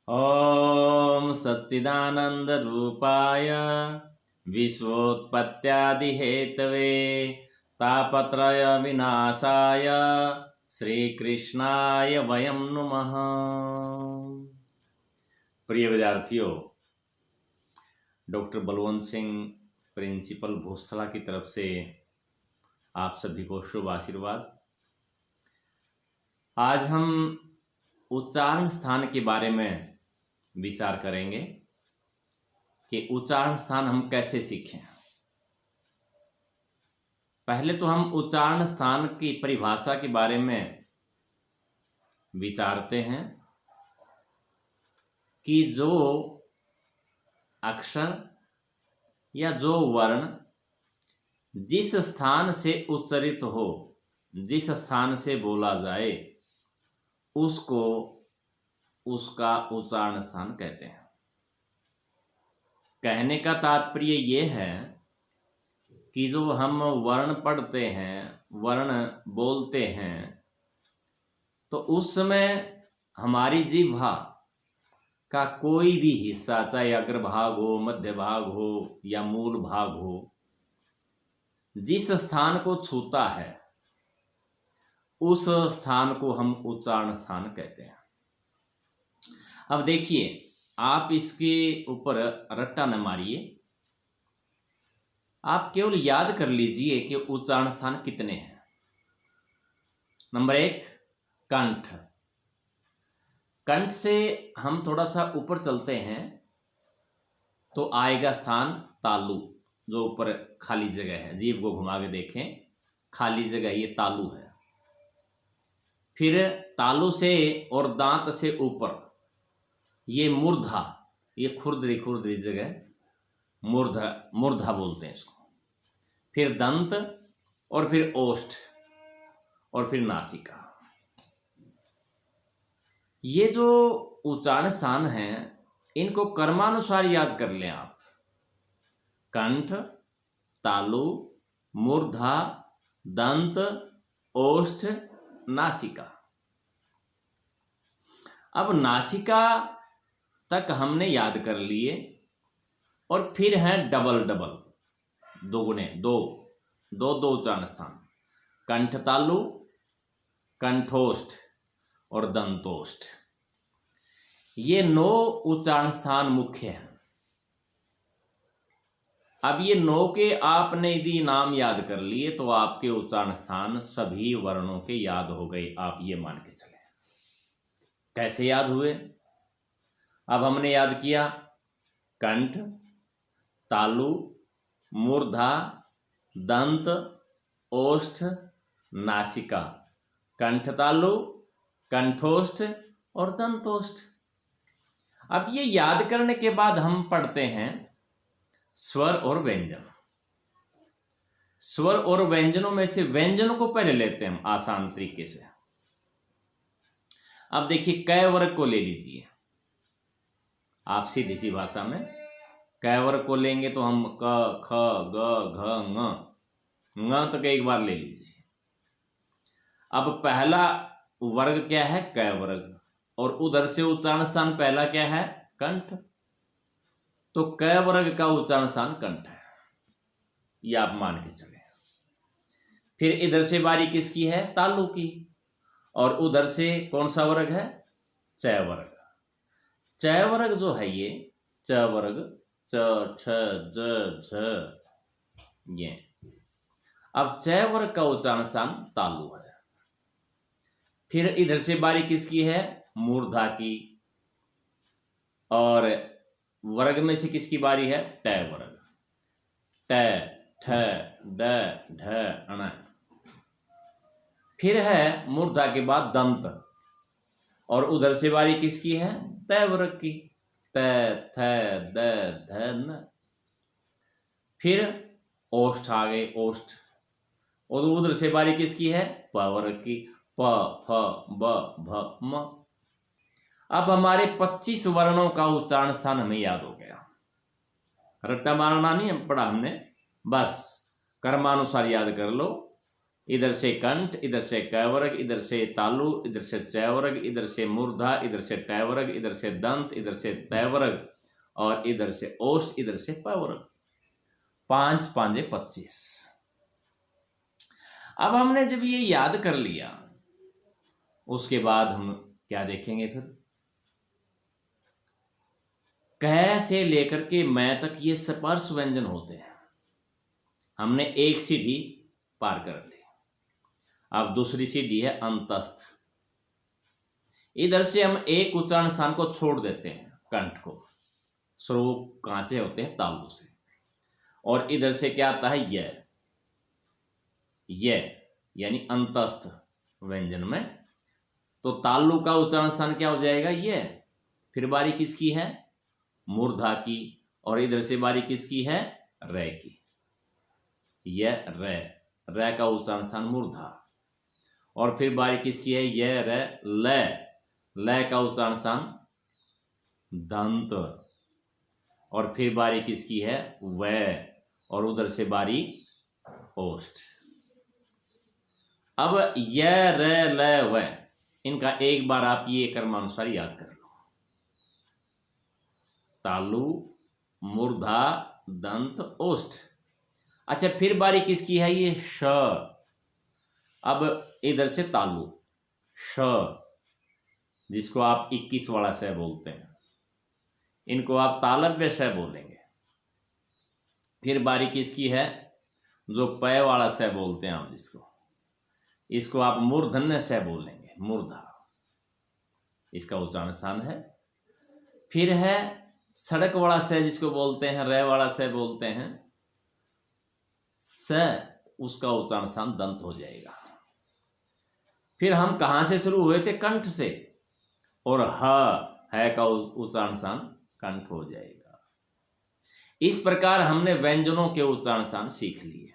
ओम सच्चिदानंद रूपाय विश्वोत्पत्त्यादिहेतवे तापत्रय विनाशाय श्री कृष्णाय वयं नुमः। प्रिय विद्यार्थियों, डॉक्टर बलवंत सिंह प्रिंसिपल भूस्थला की तरफ से आप सभी को शुभ आशीर्वाद। आज हम उच्चारण स्थान के बारे में विचार करेंगे कि उच्चारण स्थान हम कैसे सीखें। पहले तो हम उच्चारण स्थान की परिभाषा के बारे में विचारते हैं कि जो अक्षर या जो वर्ण जिस स्थान से उच्चरित हो, जिस स्थान से बोला जाए, उसको उसका उच्चारण स्थान कहते हैं। कहने का तात्पर्य ये है कि जो हम वर्ण पढ़ते हैं, वर्ण बोलते हैं, तो उस समय हमारी जिह्वा का कोई भी हिस्सा, चाहे अग्रभाग हो, मध्य भाग हो या मूल भाग हो, जिस स्थान को छूता है उस स्थान को हम उच्चारण स्थान कहते हैं। अब देखिए, आप इसके ऊपर रट्टा न मारिए, आप केवल याद कर लीजिए कि उच्चारण स्थान कितने हैं। नंबर 1, कंठ। कंठ से हम थोड़ा सा ऊपर चलते हैं तो आएगा स्थान तालु, जो ऊपर खाली जगह है। जीभ को घुमा के देखें, खाली जगह, ये तालु है। फिर तालु से और दांत से ऊपर ये मूर्धा, ये खुरदरी जगह, मूर्धा बोलते हैं इसको। फिर दंत और फिर ओष्ठ और फिर नासिका। ये जो उच्चारण स्थान हैं, इनको कर्मानुसार याद कर लें आप। कंठ, तालु, मूर्धा, दंत, ओष्ठ, नासिका। अब नासिका तक हमने याद कर लिए और फिर हैं डबल, दोगुने, दो उच्चारण स्थान। कंठ तालु, कंठोष्ठ और दंतोष्ठ। ये 9 उच्चारण स्थान मुख्य हैं। अब ये 9 के आपने यदि नाम याद कर लिए तो आपके उच्चारण स्थान सभी वर्णों के याद हो गए, आप ये मान के चले। कैसे याद हुए? अब हमने याद किया कंठ, तालु, मूर्धा, दंत, ओष्ठ, नासिका। कंठ तालु, कंठोष्ठ और दंतोष्ठ। अब ये याद करने के बाद हम पढ़ते हैं स्वर और व्यंजन। स्वर और व्यंजनों में से व्यंजनों को पहले लेते हैं हम आसान तरीके से। अब देखिए, क वर्ग को ले लीजिए। आप सीधी सी भाषा में क वर्ग को लेंगे तो हम क, ख, ग, घ, ङ तक एक बार ले लीजिए। अब पहला वर्ग क्या है? क वर्ग। और उधर से उच्चारण स्थान पहला क्या है? कंठ। तो क वर्ग का उच्चारण स्थान कंठ है, ये आप मान के चले। फिर इधर से बारी किसकी है? तालु की। और उधर से कौन सा वर्ग है? च वर्ग। च वर्ग जो है ये च वर्ग, च, छ, ज, झ, ये। अब च वर्ग का उच्चारण स्थान तालु है। फिर इधर से बारी किसकी है? मूर्धा की। और वर्ग में से किसकी बारी है? ट वर्ग। ट, ठ, ड, ढ, अण। फिर है मूर्धा के बाद दंत। और उधर से बारी किसकी है? त वर्ग की। त, थ, द, ध, न। फिर ओष्ठ आ गए, ओष्ठ। और उधर से बारी किसकी है? प वर्ग की। प, फ, ब, भ, म। अब हमारे 25 वर्णों का उच्चारण स्थान हमें याद हो गया। रट्टा मारना नहीं पड़ा हमने, बस कर्मानुसार याद कर लो। इधर से कंठ, इधर से कैवर्ग, इधर से तालु, इधर से चैवर्ग, इधर से मूर्धा, इधर से टैवर्ग, इधर से दंत, इधर से तैवर्ग और इधर से ओष्ठ, इधर से पैवर्ग। 5 5 25। अब हमने जब ये याद कर लिया, उसके बाद हम क्या देखेंगे फिर, क से लेकर के मैं तक ये स्पर्श व्यंजन होते हैं। हमने एक सीढ़ी पार कर ली, अब दूसरी सीढ़ी है अंतस्थ। इधर से हम एक उच्चारण स्थान को छोड़ देते हैं, कंठ को। स्वरूप कहां से होते हैं? तालु से। और इधर से क्या आता है? य, यानी अंतस्थ व्यंजन में। तो तालु का उच्चारण स्थान क्या हो जाएगा? य। फिर बारी किसकी है? मूर्धा की। और इधर से बारी किसकी है? रे की। य रे, रे का उच्चारण स्थान मूर्धा। और फिर बारी किसकी है? य रे ल, ल का उच्चारण स्थान दंत। और फिर बारी किसकी है? व। और उधर से बारी ओष्ठ। अब य रे ल व, इनका एक बार आप ये क्रमानुसार याद कर लो। तालु, मूर्धा, दंत, ओष्ठ। अच्छा, फिर बारी किसकी है? ये श। अब इधर से तालु, श, जिसको आप 21 वाला श बोलते हैं, इनको आप तालव्य श बोलेंगे। फिर बारी किसकी है? जो पय वाला श बोलते हैं आप जिसको, इसको आप मूर्धन्य श बोलेंगे, मूर्धा। इसका उच्चारण स्थान है। फिर है सड़क वाला श, जिसको बोलते हैं रे वाला श बोलते हैं, स, उसका उच्चारण स्थान दंत हो जाएगा। फिर हम कहां से शुरू हुए थे? कंठ से। और है का उच्चारण स्थान कंठ हो जाएगा। इस प्रकार हमने व्यंजनों के उच्चारण स्थान सीख लिए।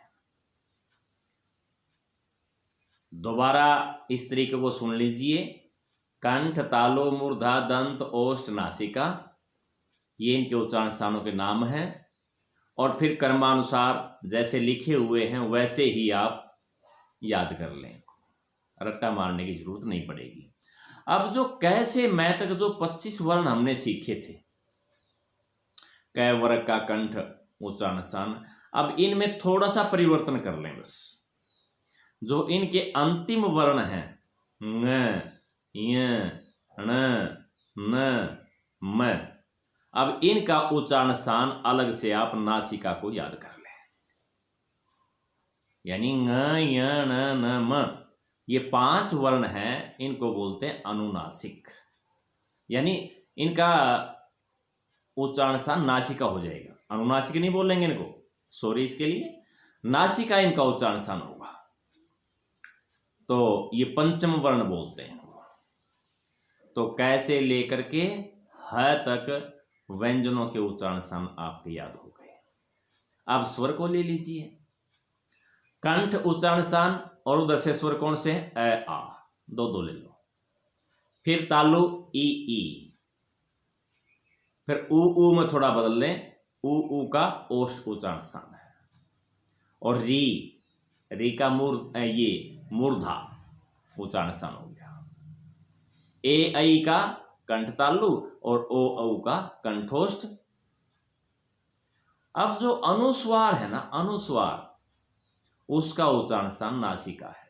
दोबारा इस तरीके को सुन लीजिए। कंठ, तालु, मूर्धा, दंत, ओष्ठ, नासिका, ये इनके उच्चारण स्थानों के नाम हैं। और फिर क्रमानुसार जैसे लिखे हुए हैं वैसे ही आप याद कर लें, रट्टा मारने की जरूरत नहीं पड़ेगी। अब जो क से मैं तक जो 25 वर्ण हमने सीखे थे, क वर्ग का कंठ उच्चारण स्थान, अब इनमें थोड़ा सा परिवर्तन कर लें बस। जो इनके अंतिम वर्ण हैं, ङ, य, ण, न, म, अब इनका उच्चारण स्थान अलग से आप नासिका को याद कर लें। यानी ङ, य, ण, न, म, ये 5 वर्ण हैं, इनको बोलते हैं अनुनासिक। यानी इनका उच्चारण स्थान नासिका हो जाएगा। अनुनासिक नहीं बोलेंगे इनको, सॉरी इसके लिए, नासिका इनका उच्चारण स्थान होगा। तो ये पंचम वर्ण बोलते हैं। तो कैसे लेकर के ह तक व्यंजनों के उच्चारण स्थान आपके याद हो गए। अब स्वर को ले लीजिए। कंठ उच्चारण स्थान और उधर से स्वर कौन से? अ, आ, दो ले लो। फिर तालु, ई, ई। फिर ऊ में थोड़ा बदल लें, ऊ का ओष्ठ उच्चारण स्थान है। और री का मूर्धा उच्चारण स्थान हो गया। ए, ऐ का कंठ तालु और ओ, औ का कंठोष्ठ। अब जो अनुस्वार है ना, अनुस्वार, उसका उच्चारण स्थान नासिका है।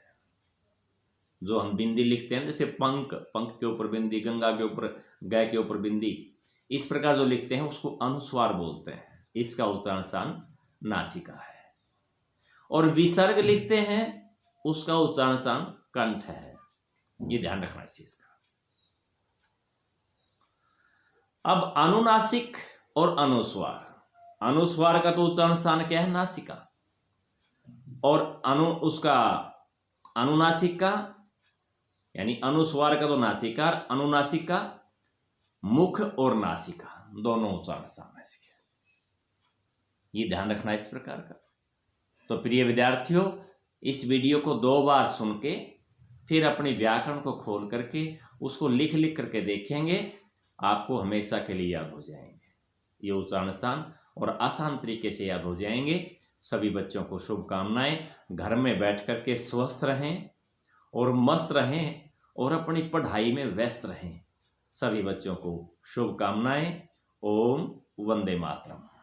जो हम बिंदी लिखते हैं, जैसे पंख, पंख के ऊपर बिंदी, गंगा के ऊपर, ग के ऊपर बिंदी, इस प्रकार जो लिखते हैं उसको अनुस्वार बोलते हैं। इसका उच्चारण स्थान नासिका है। और विसर्ग लिखते हैं, उसका उच्चारण स्थान कंठ है। ये ध्यान रखना इस चीज का। अब अनुनासिक और अनुस्वार। अनुस्वार का तो उच्चारण स्थान क्या है? नासिका। और उसका अनुनासिक का, यानी अनुस्वार का तो नासिका, अनुनासिक का मुख और नासिका दोनों उच्चारण स्थान है इसके। ये ध्यान रखना इस प्रकार का। तो प्रिय विद्यार्थियों, इस वीडियो को 2 बार सुन के फिर अपनी व्याकरण को खोल करके उसको लिख करके देखेंगे, आपको हमेशा के लिए याद हो जाएंगे ये उच्चारण स्थान, और आसान तरीके से याद हो जाएंगे। सभी बच्चों को शुभकामनाएं। घर में बैठ कर के स्वस्थ रहें और मस्त रहें और अपनी पढ़ाई में व्यस्त रहें। सभी बच्चों को शुभकामनाएं। ओम वंदे मातरम।